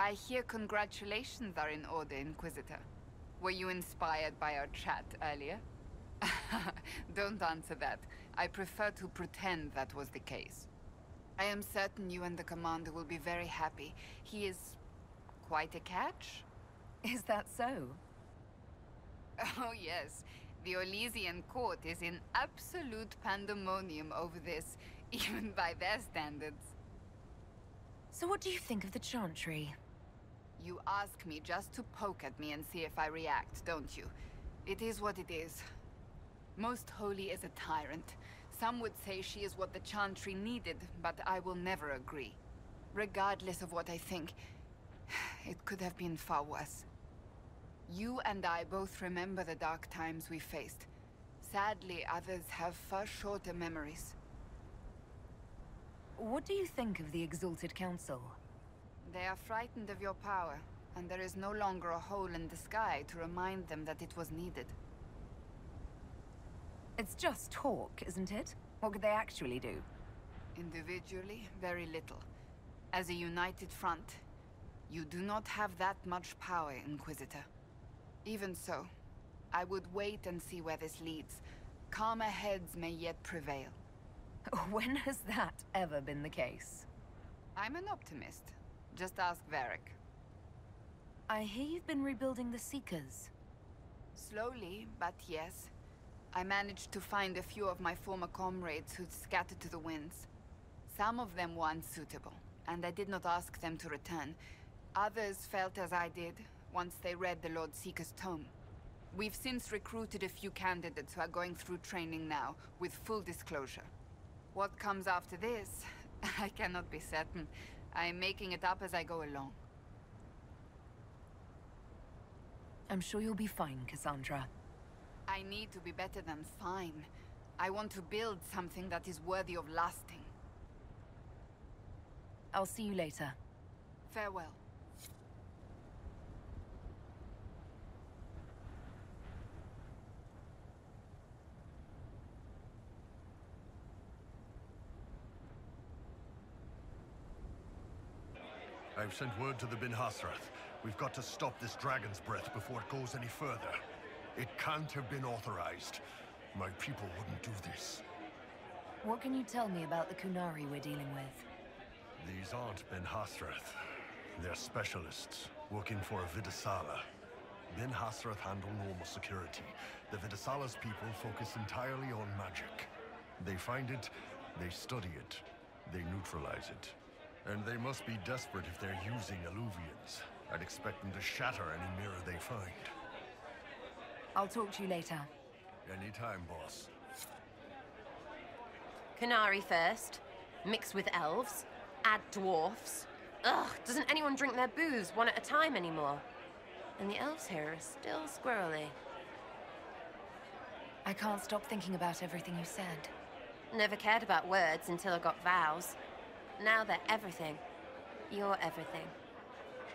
I hear congratulations are in order, Inquisitor. Were you inspired by our chat earlier? Don't answer that. I prefer to pretend that was the case. I am certain you and the commander will be very happy. He is quite a catch. Is that so? Oh yes. The Ellisian court is in absolute pandemonium over this, even by their standards. So what do you think of the Chantry? You ask me just to poke at me and see if I react, don't you? It is what it is. Most Holy is a tyrant. Some would say she is what the Chantry needed, but I will never agree. Regardless of what I think, it could have been far worse. You and I both remember the dark times we faced. Sadly, others have far shorter memories. What do you think of the Exalted Council? They are frightened of your power, and there is no longer a hole in the sky to remind them that it was needed. It's just talk, isn't it? What could they actually do? Individually, very little. As a united front, you do not have that much power, Inquisitor. Even so, I would wait and see where this leads. Calmer heads may yet prevail. When has that ever been the case? I'm an optimist. Just ask Varric. I hear you've been rebuilding the Seekers. Slowly, but yes. I managed to find a few of my former comrades who'd scattered to the winds. Some of them were unsuitable, and I did not ask them to return. Others felt as I did, once they read the Lord Seeker's tome. We've since recruited a few candidates who are going through training now, with full disclosure. What comes after this, I cannot be certain. I'm making it up as I go along. I'm sure you'll be fine, Cassandra. I need to be better than fine. I want to build something that is worthy of lasting. I'll see you later. Farewell. I've sent word to the Bin Hasrath. We've got to stop this dragon's breath before it goes any further. It can't have been authorized. My people wouldn't do this. What can you tell me about the Qunari we're dealing with? These aren't Bin Hasrath. They're specialists, working for Viddasala. Bin Hasrath handle normal security. The Viddasala's people focus entirely on magic. They find it, they study it, they neutralize it. And they must be desperate if they're using Illuvians. I'd expect them to shatter any mirror they find. I'll talk to you later. Anytime, boss. Qunari first, mix with elves, add dwarfs. Ugh, doesn't anyone drink their booze one at a time anymore? And the elves here are still squirrely. I can't stop thinking about everything you said. Never cared about words until I got vows. Now they're everything. You're everything.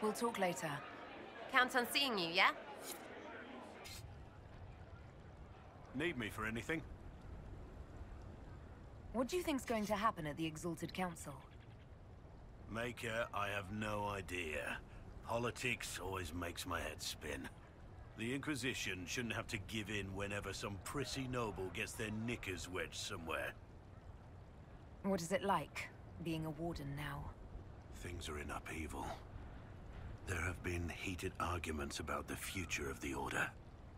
We'll talk later. Count on seeing you, yeah? Need me for anything? What do you think's going to happen at the Exalted Council? Maker, I have no idea. Politics always makes my head spin. The Inquisition shouldn't have to give in whenever some prissy noble gets their knickers wedged somewhere. What is it like, being a warden now? Things are in upheaval. There have been heated arguments about the future of the Order.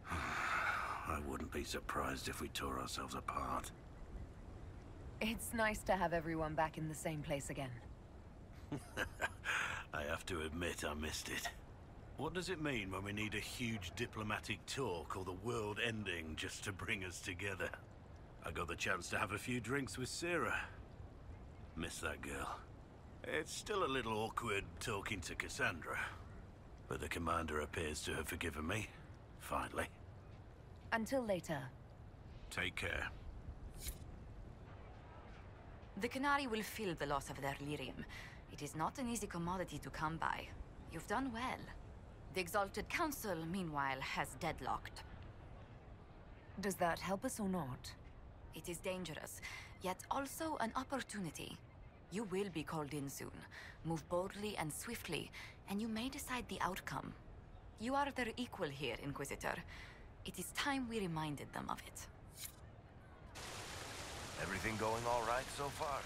I wouldn't be surprised if we tore ourselves apart. It's nice to have everyone back in the same place again. I have to admit I missed it. What does it mean when we need a huge diplomatic talk or the world ending just to bring us together? I got the chance to have a few drinks with Sarah. Miss that girl. It's still a little awkward talking to Cassandra, but the commander appears to have forgiven me, finally. Until later. Take care. The Qunari will feel the loss of their lyrium. It is not an easy commodity to come by. You've done well. The Exalted Council, meanwhile, has deadlocked. Does that help us or not? It is dangerous, yet also an opportunity. You will be called in soon. Move boldly and swiftly. and you may decide the outcome. You are their equal here, Inquisitor. It is time we reminded them of it. Everything going all right so far?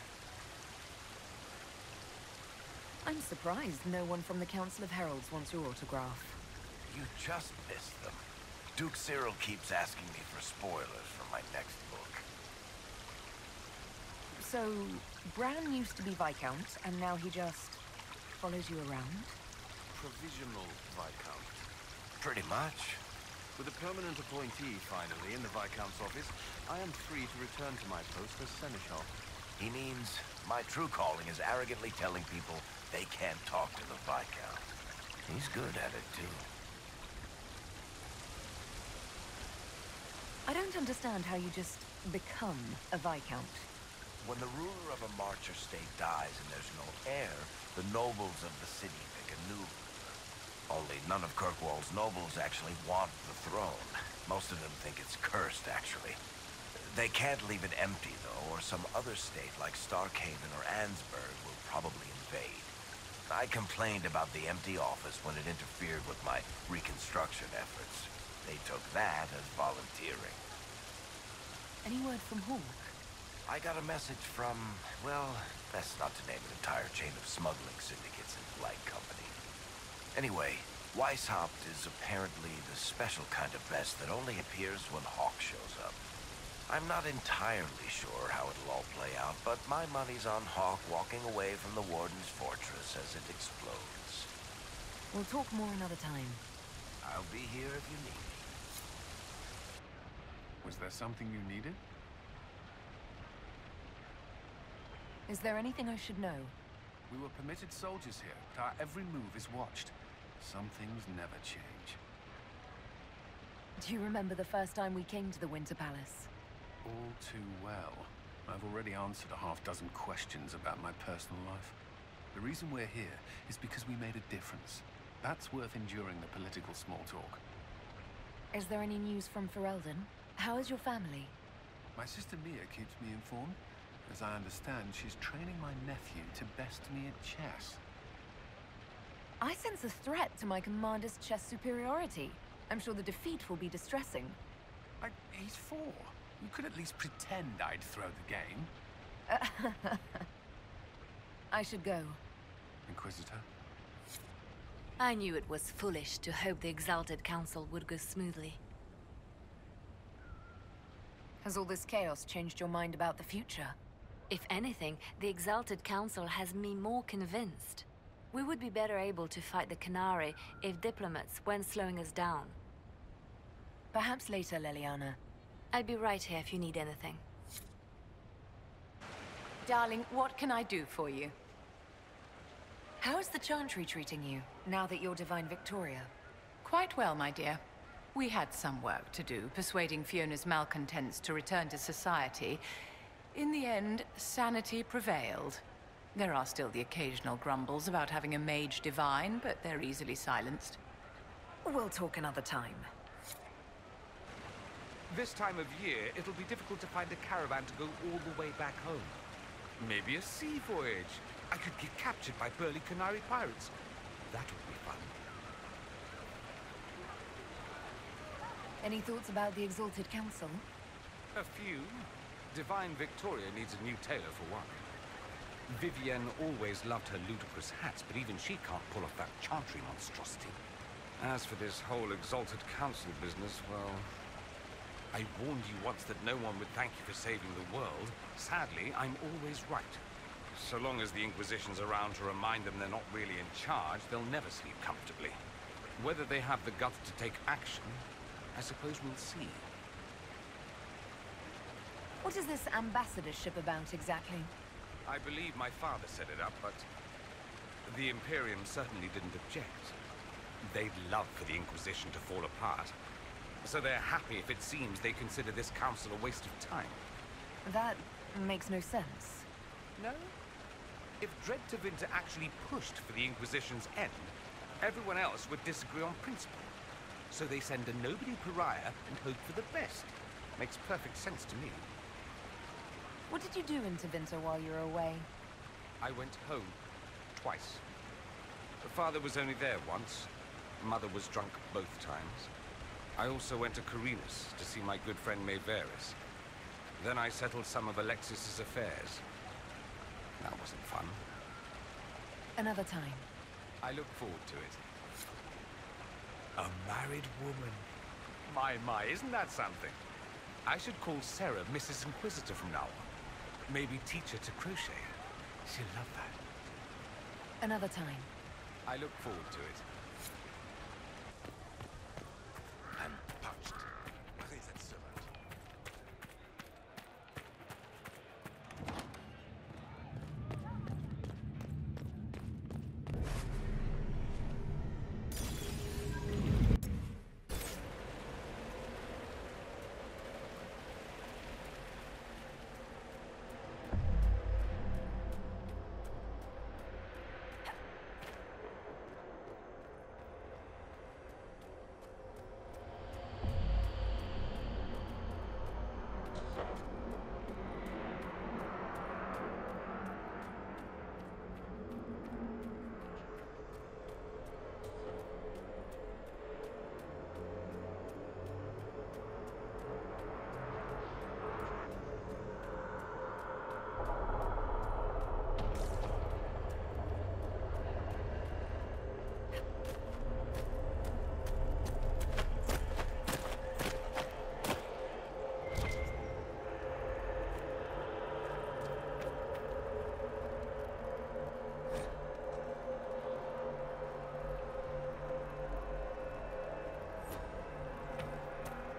I'm surprised no one from the Council of Heralds wants your autograph. You just missed them. Duke Zirael keeps asking me for spoilers for my next book. So, Bran used to be Viscount, and now he just follows you around? Provisional Viscount. Pretty much. With a permanent appointee, finally, in the Viscount's office, I am free to return to my post as Seneschal. He means my true calling is arrogantly telling people they can't talk to the Viscount. He's good at it, too. I don't understand how you just become a Viscount. When the ruler of a Marcher state dies and there's no heir, the nobles of the city pick a new ruler. Only none of Kirkwall's nobles actually want the throne. Most of them think it's cursed, actually. They can't leave it empty, though, or some other state like Starkhaven or Ansburg will probably invade. I complained about the empty office when it interfered with my reconstruction efforts. They took that as volunteering. Any word from Hawk? I got a message from, well, best not to name an entire chain of smuggling syndicates in polite company. Anyway, Weishaupt is apparently the special kind of best that only appears when Hawk shows up. I'm not entirely sure how it'll all play out, but my money's on Hawk walking away from the Warden's fortress as it explodes. We'll talk more another time. I'll be here if you need me. Was there something you needed? Is there anything I should know? We were permitted soldiers here, but our every move is watched. Some things never change. Do you remember the first time we came to the Winter Palace? All too well. I've already answered a half-dozen questions about my personal life. The reason we're here is because we made a difference. That's worth enduring the political small talk. Is there any news from Ferelden? How is your family? My sister Mia keeps me informed. As I understand, she's training my nephew to best me at chess. I sense a threat to my commander's chess superiority. I'm sure the defeat will be distressing. He's 4. You could at least pretend I'd throw the game. I should go. Inquisitor? I knew it was foolish to hope the Exalted Council would go smoothly. Has all this chaos changed your mind about the future? If anything, the Exalted Council has me more convinced. We would be better able to fight the Qunari if diplomats weren't slowing us down. Perhaps later, Leliana. I'll be right here if you need anything. Darling, what can I do for you? How is the Chantry treating you, now that you're Divine Victoria? Quite well, my dear. We had some work to do, persuading Fiona's malcontents to return to society. In the end, sanity prevailed. There are still the occasional grumbles about having a mage divine, but they're easily silenced. We'll talk another time. This time of year, it'll be difficult to find a caravan to go all the way back home. Maybe a sea voyage. I could get captured by burly Qunari pirates. That would be fun. Any thoughts about the Exalted Council? A few. Divine Victoria needs a new tailor for one. Vivienne always loved her ludicrous hats, but even she can't pull off that Chantry monstrosity. As for this whole Exalted Council business, well... I warned you once that no one would thank you for saving the world. Sadly, I'm always right. So long as the Inquisition's around to remind them they're not really in charge, they'll never sleep comfortably. Whether they have the guts to take action, I suppose we'll see. What is this ambassadorship about, exactly? I believe my father set it up, but the Imperium certainly didn't object. They'd love for the Inquisition to fall apart. So they're happy if it seems they consider this council a waste of time. That makes no sense. No? If Dread to Winter actually pushed for the Inquisition's end, everyone else would disagree on principle. So they send a nobody pariah and hope for the best. Makes perfect sense to me. What did you do in Tevinter while you were away? I went home. Twice. Father was only there once. Mother was drunk both times. I also went to Carinus to see my good friend Maeveris. Then I settled some of Alexis's affairs. That wasn't fun. Another time. I look forward to it. A married woman. My, isn't that something? I should call Sarah Mrs. Inquisitor from now on. Maybe teach her to crochet. She'll love that. Another time. I look forward to it. I'm touched.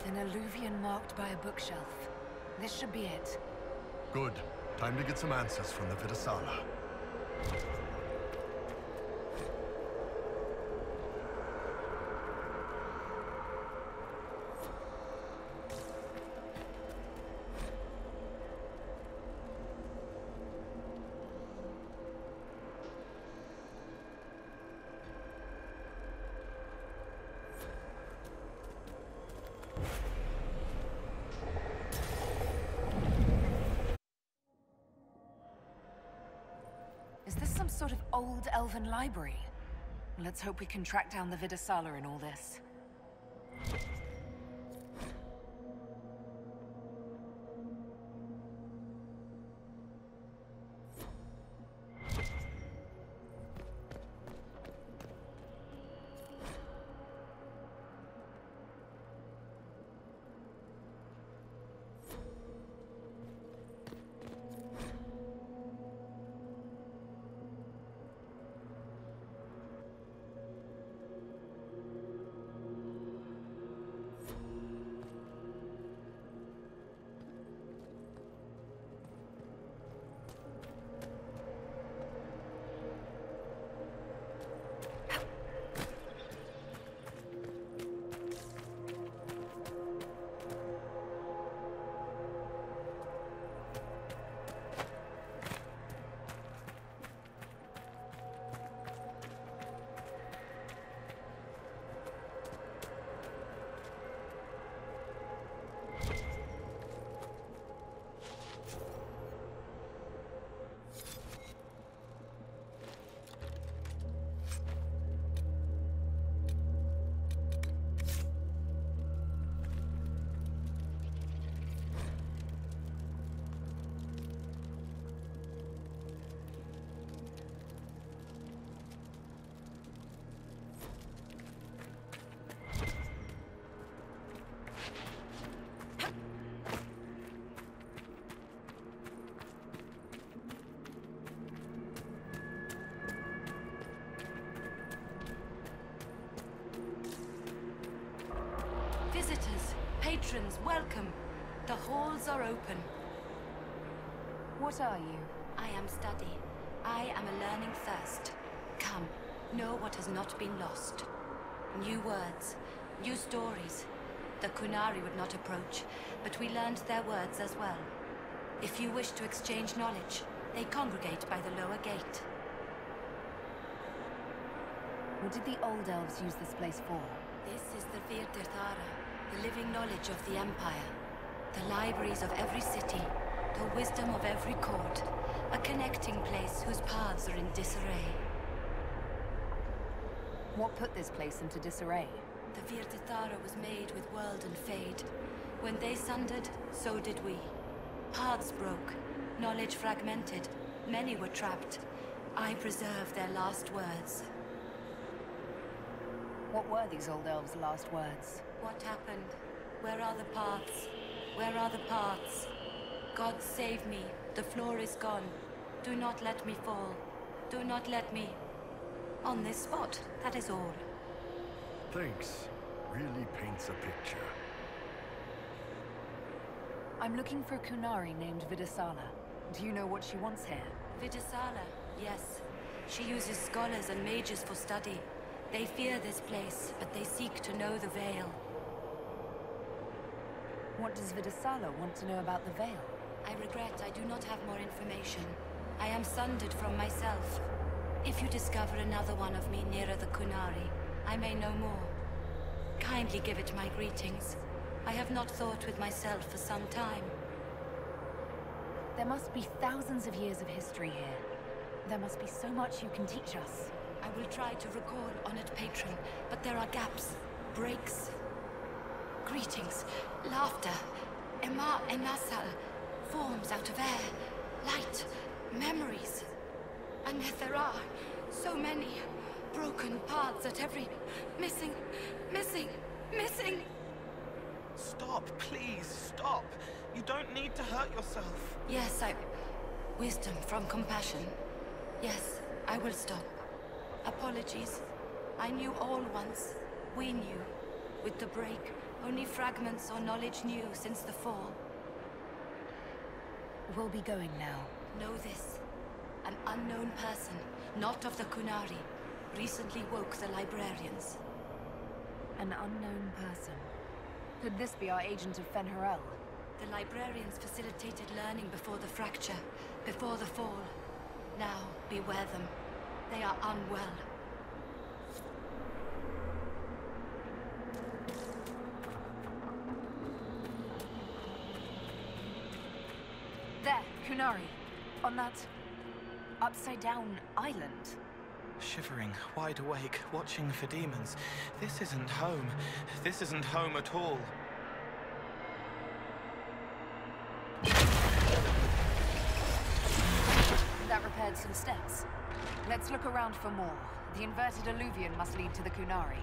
An alluvion marked by a bookshelf. This should be it. Good. Time to get some answers from the Viddasala. Is this some sort of old elven library? Let's hope we can track down the Viddasala in all this. Visitors, patrons, welcome. The halls are open. What are you? I am study. I am a learning thirst. Come, know what has not been lost. New words, new stories. The Qunari would not approach, but we learned their words as well. If you wish to exchange knowledge, they congregate by the lower gate. What did the old elves use this place for? This is the Vir.3, the living knowledge of the Empire. The libraries of every city, the wisdom of every court. A connecting place whose paths are in disarray. What put this place into disarray? The Viddasala was made with world and fade. When they sundered, so did we. Paths broke, knowledge fragmented, many were trapped. I preserved their last words. What were these old elves' last words? What happened? Where are the paths? Where are the paths? God save me. The floor is gone. Do not let me fall. Do not let me... On this spot, that is all. Thanks. Really paints a picture. I'm looking for a Qunari named Viddasala. Do you know what she wants here? Viddasala, yes. She uses scholars and mages for study. They fear this place, but they seek to know the Veil. What does Viddasala want to know about the Veil? I regret I do not have more information. I am sundered from myself. If you discover another one of me nearer the Qunari, I may know more. Kindly give it my greetings. I have not thought with myself for some time. There must be thousands of years of history here. There must be so much you can teach us. I will try to recall, honored patron, but there are gaps, breaks. Greetings, laughter, enasal, forms out of air, light, memories. And yet there are so many broken paths at every... missing. Stop, please, stop. You don't need to hurt yourself. Yes, wisdom from compassion. Yes, I will stop. Apologies. I knew all once. We knew. With the break, only fragments or knowledge new since the fall. We'll be going now. Know this. An unknown person, not of the Qunari, recently woke the librarians. An unknown person. Could this be our agent of Fen'Harel? The librarians facilitated learning before the fracture, before the fall. Now, beware them. They are unwell. There, Qunari. On that... upside-down island. Shivering, wide awake, watching for demons. This isn't home. This isn't home at all. That repaired some steps. Let's look around for more. The inverted alluvion must lead to the Qunari.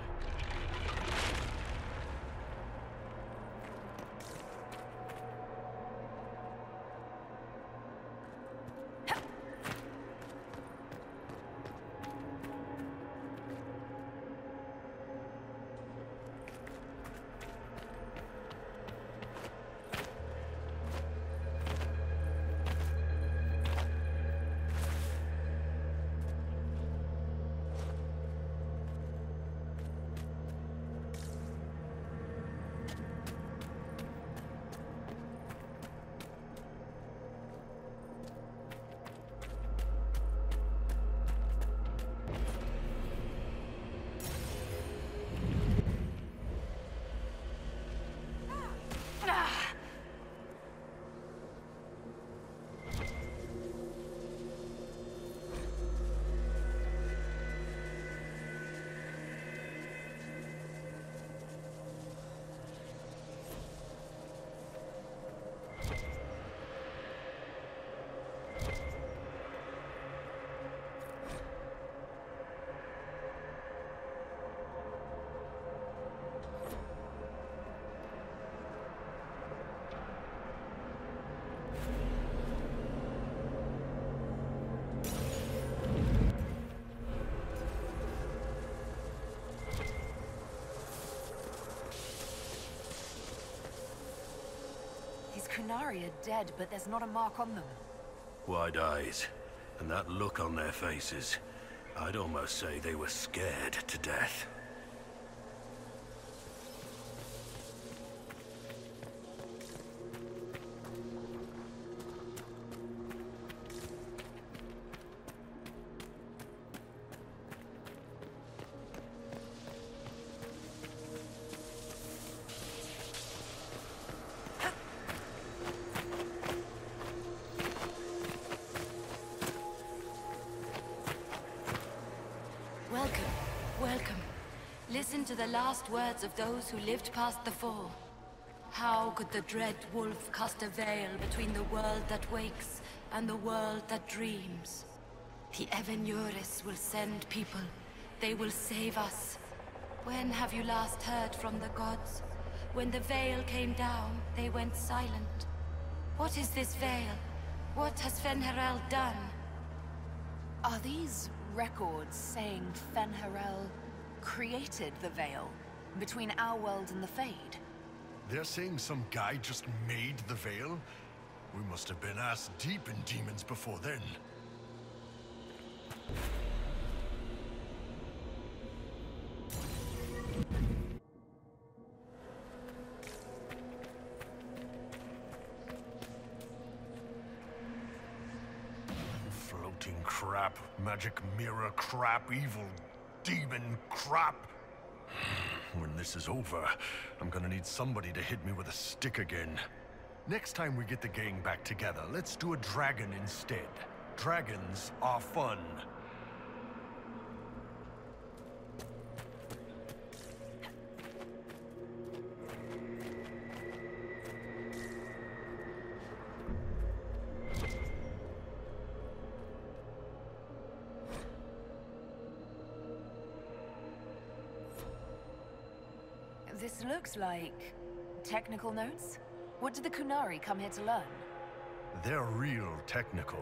Qunari are dead, but there's not a mark on them. Wide eyes, and that look on their faces. I'd almost say they were scared to death. Welcome, welcome. Listen to the last words of those who lived past the fall. How could the dread wolf cast a veil between the world that wakes and the world that dreams? The Evenures will send people. They will save us. When have you last heard from the gods? When the veil came down, they went silent. What is this veil? What has Fen'Harel done? Are these records saying Fen'Harel created the veil between our world and the Fade? They're saying some guy just made the veil? We must have been ass deep in demons before then. Floating crap, magic mirror crap, evil demon crap. When this is over, I'm gonna need somebody to hit me with a stick again. Next time we get the gang back together, let's do a dragon instead. Dragons are fun. This looks like technical notes. What did the Qunari come here to learn? They're real technical.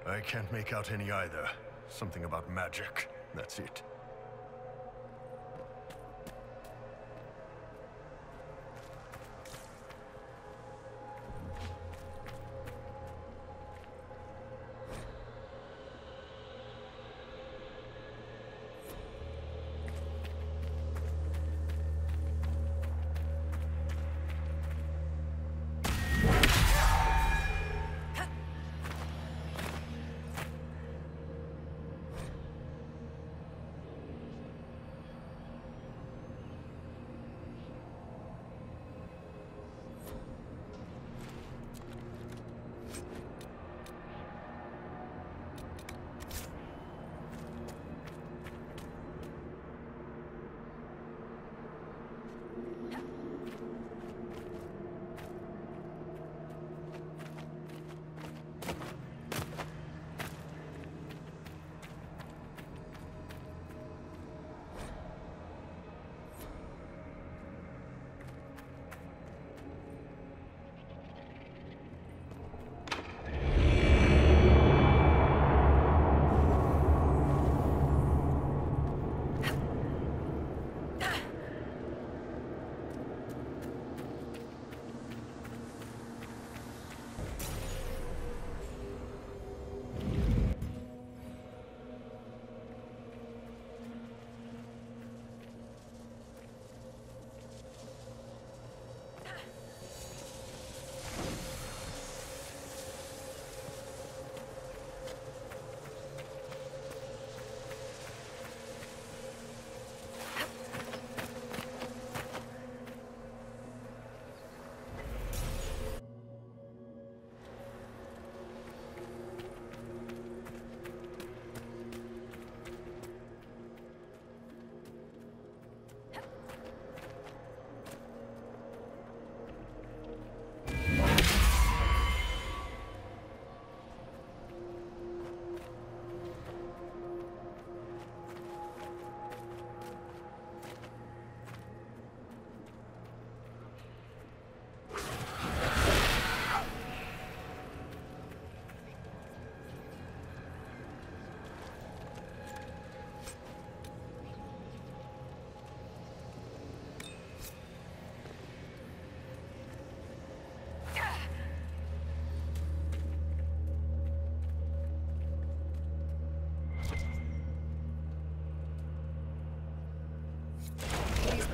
I can't make out any either. Something about magic. That's it.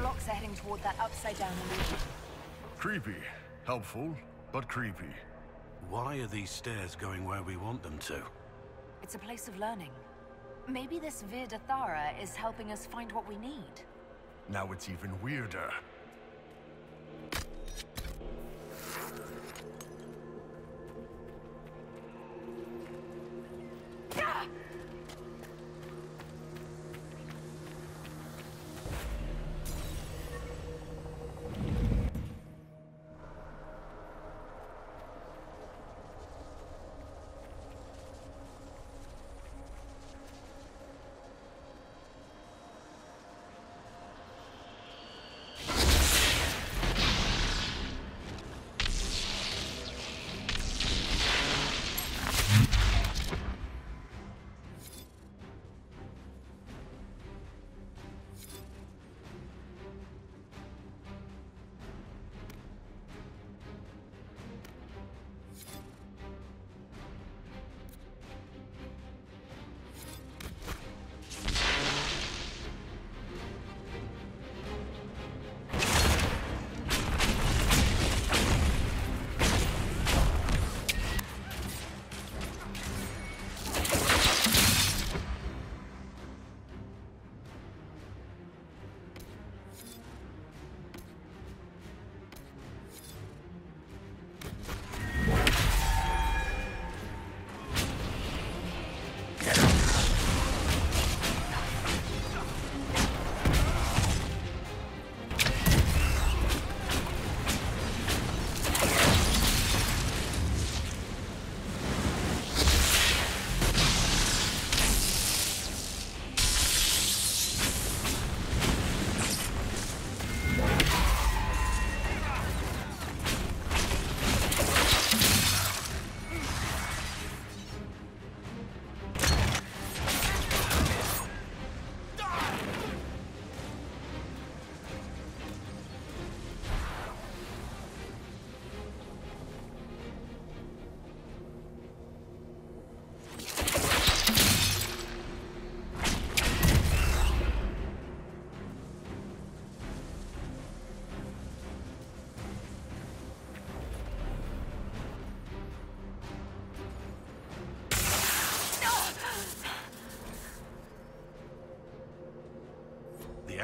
Blocks are heading toward that upside-down illusion. Creepy. Helpful, but creepy. Why are these stairs going where we want them to? It's a place of learning. Maybe this Viddasala is helping us find what we need. Now it's even weirder.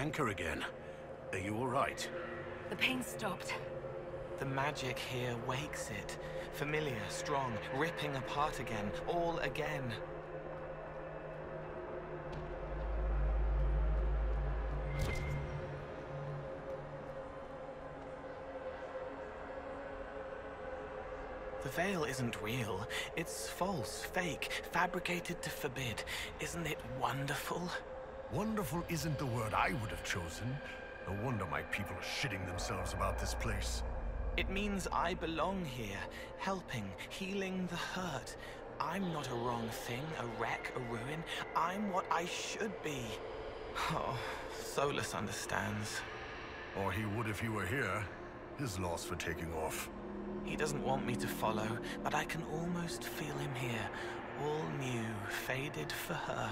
anchor again. Are you all right? The pain stopped. The magic here wakes it. Familiar, strong, ripping apart again, all again. The veil isn't real. It's false, fake, fabricated to forbid. Isn't it wonderful? Wonderful isn't the word I would have chosen. No wonder my people are shitting themselves about this place. It means I belong here, helping, healing the hurt. I'm not a wrong thing, a wreck, a ruin. I'm what I should be. Oh, Solus understands. Or he would if you were here. His loss for taking off. He doesn't want me to follow, but I can almost feel him here. All new, faded for her.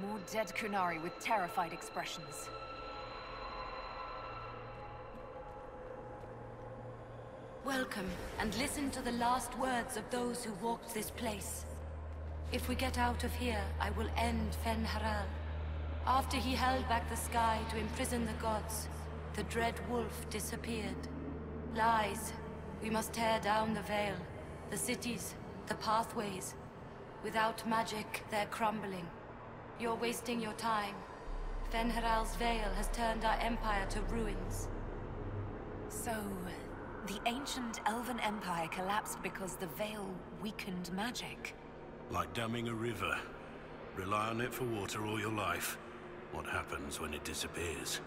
More dead Qunari with terrified expressions. Welcome, and listen to the last words of those who walked this place. If we get out of here, I will end Fen'Harel. After he held back the sky to imprison the gods, the dread wolf disappeared. Lies. We must tear down the veil, the cities, the pathways. Without magic, they're crumbling. You're wasting your time. Fen'Harel's veil has turned our empire to ruins. So, the ancient Elven Empire collapsed because the veil weakened magic? Like damming a river. Rely on it for water all your life. What happens when it disappears?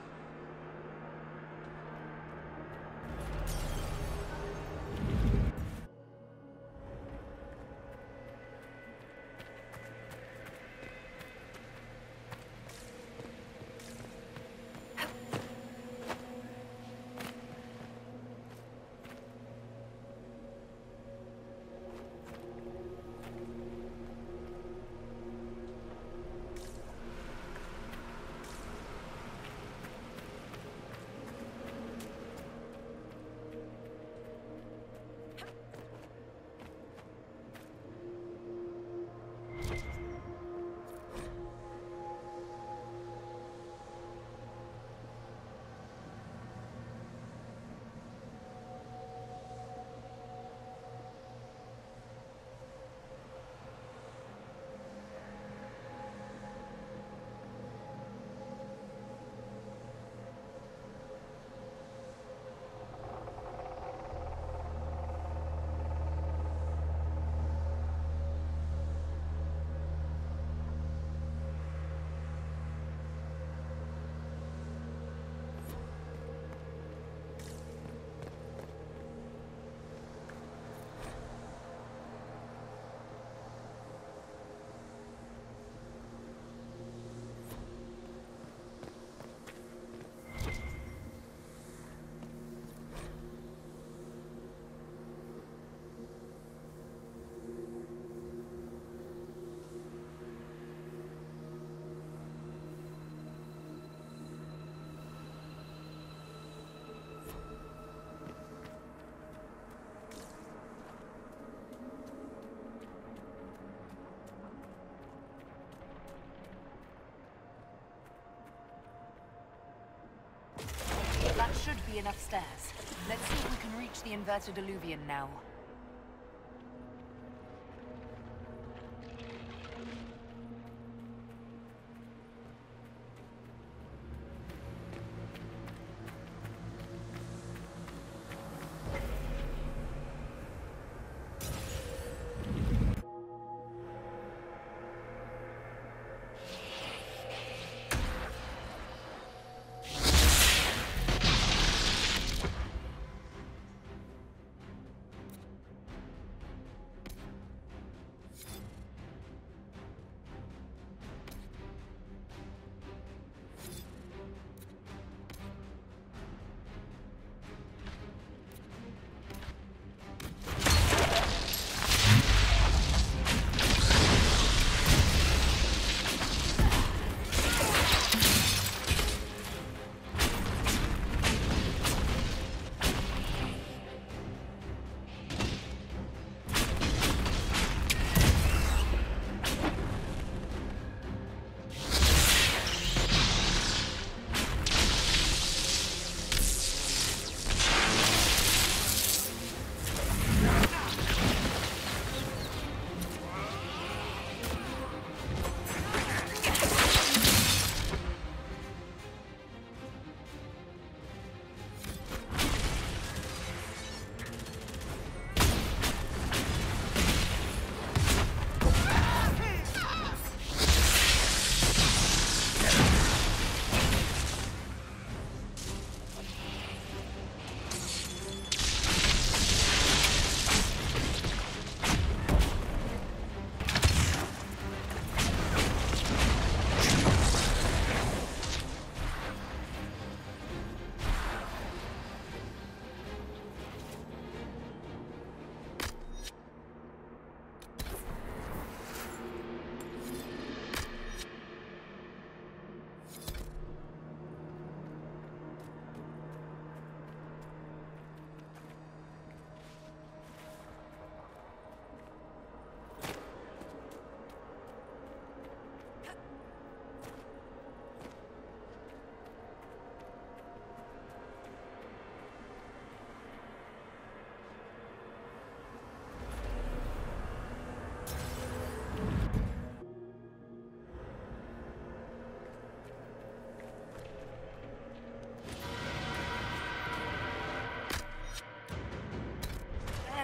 should be enough stairs. Let's see if we can reach the inverted alluvion now.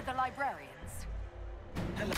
The librarians. Hello.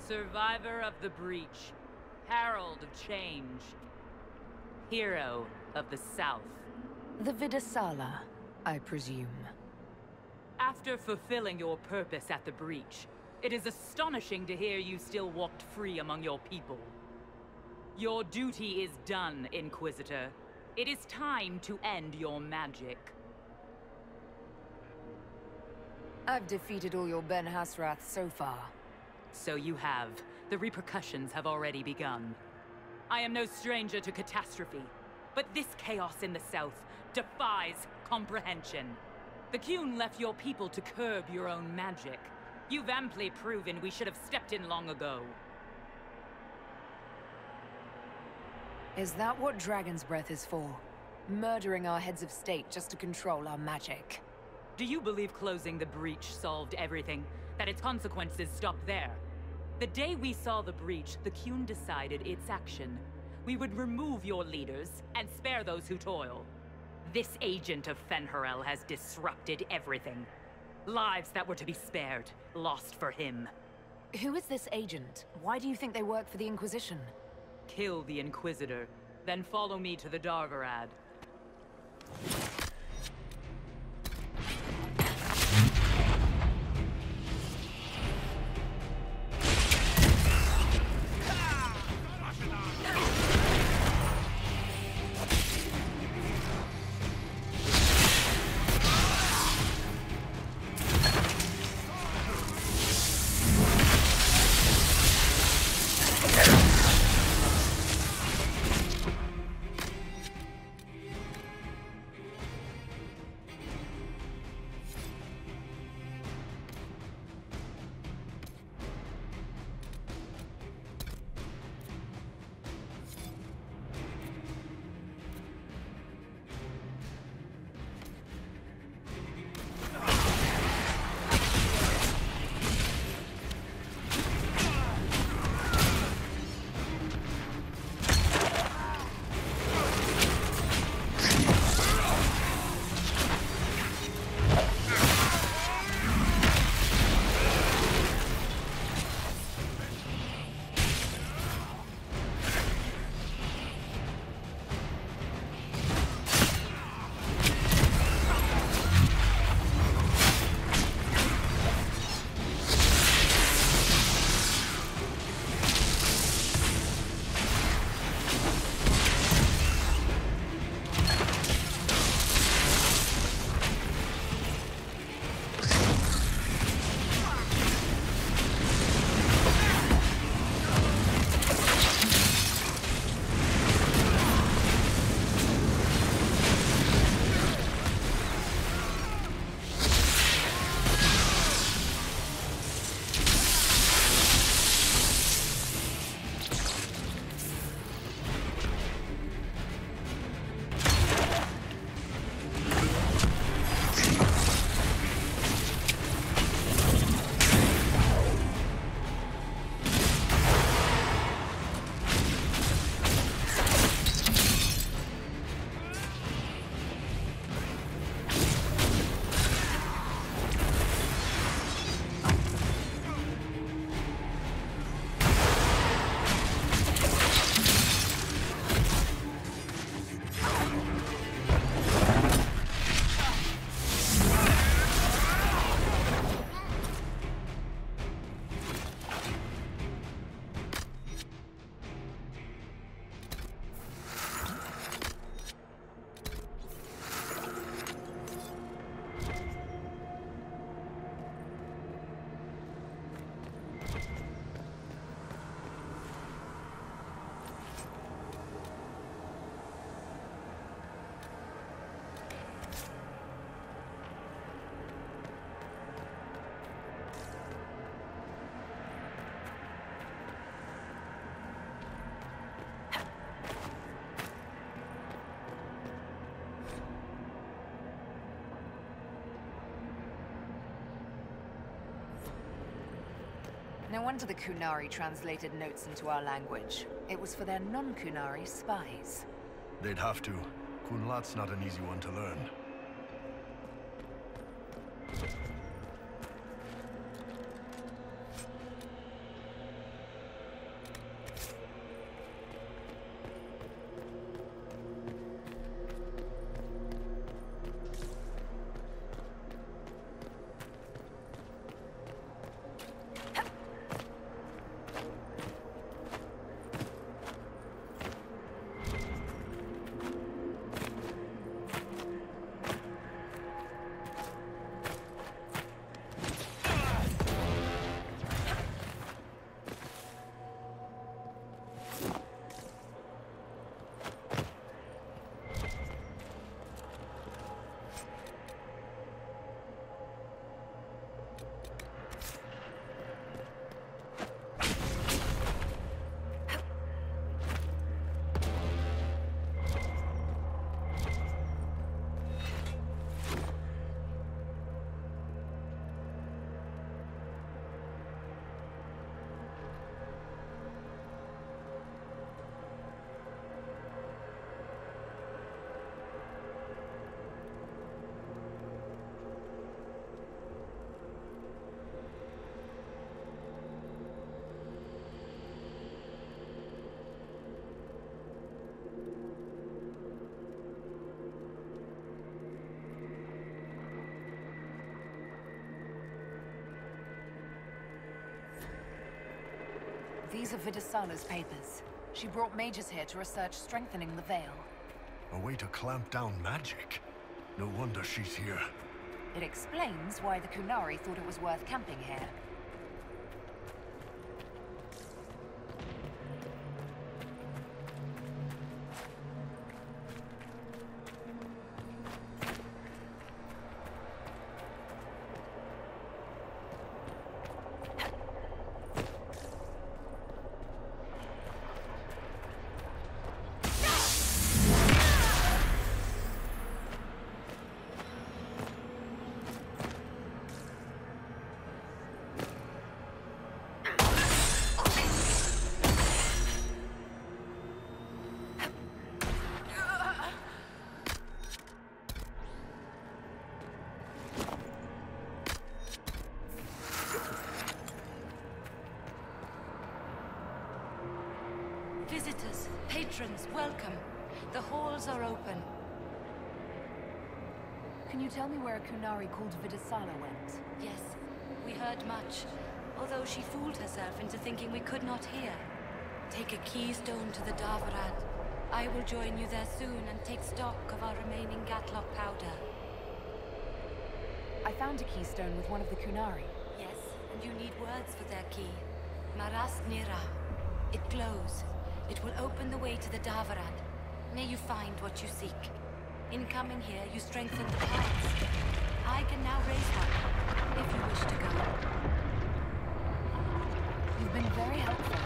Survivor of the breach. Herald of change. Hero of the South. The Viddasala, I presume. After fulfilling your purpose at the breach, it is astonishing to hear you still walked free among your people. Your duty is done, Inquisitor. It is time to end your magic. I've defeated all your Ben Hasrath so far. So you have. The repercussions have already begun. I am no stranger to catastrophe, but this chaos in the south defies comprehension. The Qun left your people to curb your own magic. You've amply proven we should have stepped in long ago. Is that what Dragon's Breath is for? Murdering our heads of state just to control our magic? Do you believe closing the breach solved everything? That its consequences stopped there? The day we saw the breach, the Qun decided its action. We would remove your leaders and spare those who toil. This agent of Fen'Harel has disrupted everything. Lives that were to be spared, lost for him. Who is this agent? Why do you think they work for the Inquisition? Kill the Inquisitor, then follow me to the Dargarad. No wonder the Qunari translated notes into our language. It was for their non-Qunari spies. They'd have to. Qunlat's not an easy one to learn. These are Viddasala's papers. She brought mages here to research strengthening the veil. A way to clamp down magic. No wonder she's here. It explains why the Qunari thought it was worth camping here. Visitors, patrons, welcome. The halls are open. Can you tell me where a Qunari called Viddasala went? Yes, we heard much, although she fooled herself into thinking we could not hear. Take a keystone to the Davarad. I will join you there soon and take stock of our remaining Gatlock powder. I found a keystone with one of the Qunari. Yes, and you need words for their key. Maras Nira. It glows. It will open the way to the Davarad. May you find what you seek. In coming here, you strengthen the paths. I can now raise one, if you wish to go. You've been very helpful.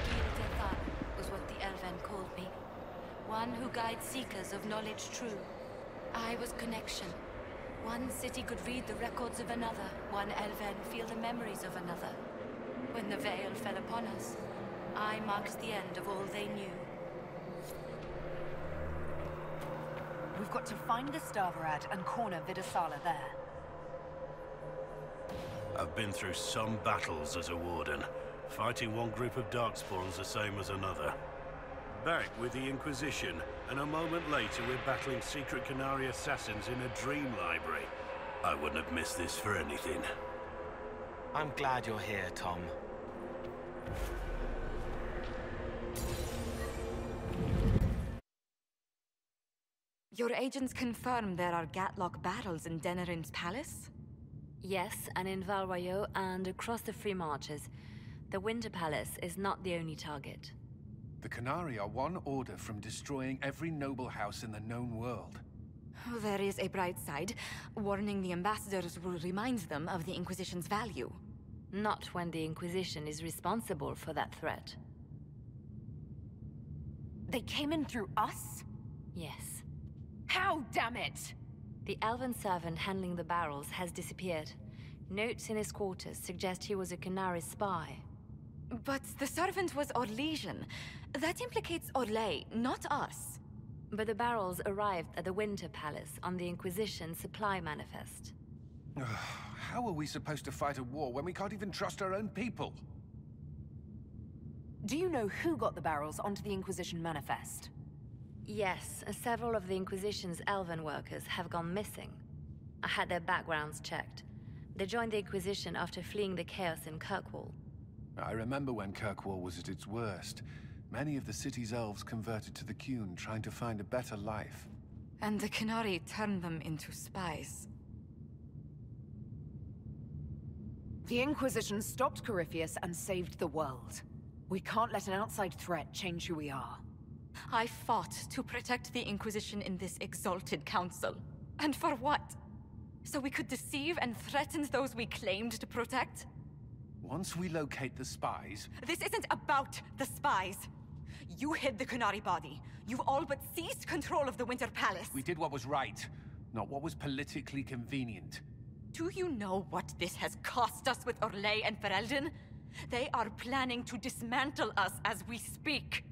Gildefar was what the Elven called me. One who guides seekers of knowledge true. I was connection. One city could read the records of another. One Elven feel the memories of another. When the veil fell upon us, I marked the end of all they knew. We've got to find the Davarad and corner Viddasala there. I've been through some battles as a warden. Fighting one group of darkspawn's the same as another. Back with the Inquisition, and a moment later we're battling secret Qunari assassins in a dream library. I wouldn't have missed this for anything. I'm glad you're here, Tom. Your agents confirm there are Gatlock battles in Denerim's palace? Yes, and in Valroyo and across the Free Marches. The Winter Palace is not the only target. The Qunari are one order from destroying every noble house in the known world. Oh, there is a bright side. Warning the ambassadors will remind them of the Inquisition's value. Not when the Inquisition is responsible for that threat. They came in through us? Yes. How, damn it! The elven servant handling the barrels has disappeared. Notes in his quarters suggest he was a Qunari spy. But the servant was Orlesian. That implicates Orlais, not us. But the barrels arrived at the Winter Palace on the Inquisition supply manifest. How are we supposed to fight a war when we can't even trust our own people? Do you know who got the barrels onto the Inquisition manifest? Yes, several of the Inquisition's elven workers have gone missing. I had their backgrounds checked. They joined the Inquisition after fleeing the chaos in Kirkwall. I remember when Kirkwall was at its worst. Many of the city's elves converted to the Qun, trying to find a better life. And the Qunari turned them into spies. The Inquisition stopped Corypheus and saved the world. We can't let an outside threat change who we are. I fought to protect the Inquisition in this exalted council. And for what? So we could deceive and threaten those we claimed to protect? Once we locate the spies... This isn't about the spies. You hid the Qunari body. You've all but seized control of the Winter Palace. We did what was right, not what was politically convenient. Do you know what this has cost us with Orlais and Ferelden? They are planning to dismantle us as we speak.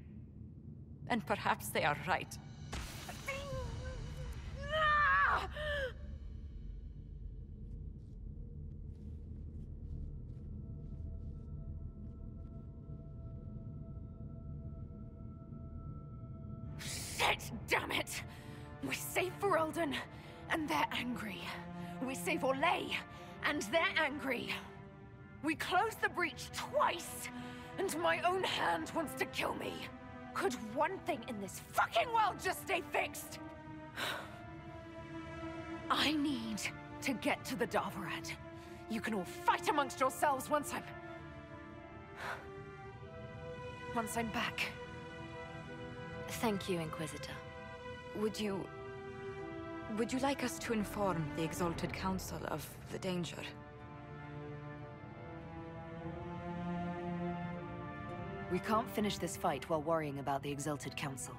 And perhaps they are right. Shit, damn it! We save Ferelden, and they're angry. We save Orlais, and they're angry. We closed the breach twice, and my own hand wants to kill me. Could one thing in this fucking world just stay fixed? I need to get to the Davarad. You can all fight amongst yourselves once I'm back. Thank you, Inquisitor. Would you like us to inform the Exalted Council of the danger? We can't finish this fight while worrying about the Exalted Council.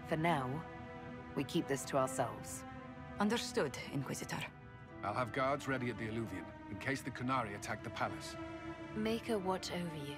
For now, we keep this to ourselves. Understood, Inquisitor. I'll have guards ready at the Alluvion, in case the Qunari attack the palace. Make a watch over you.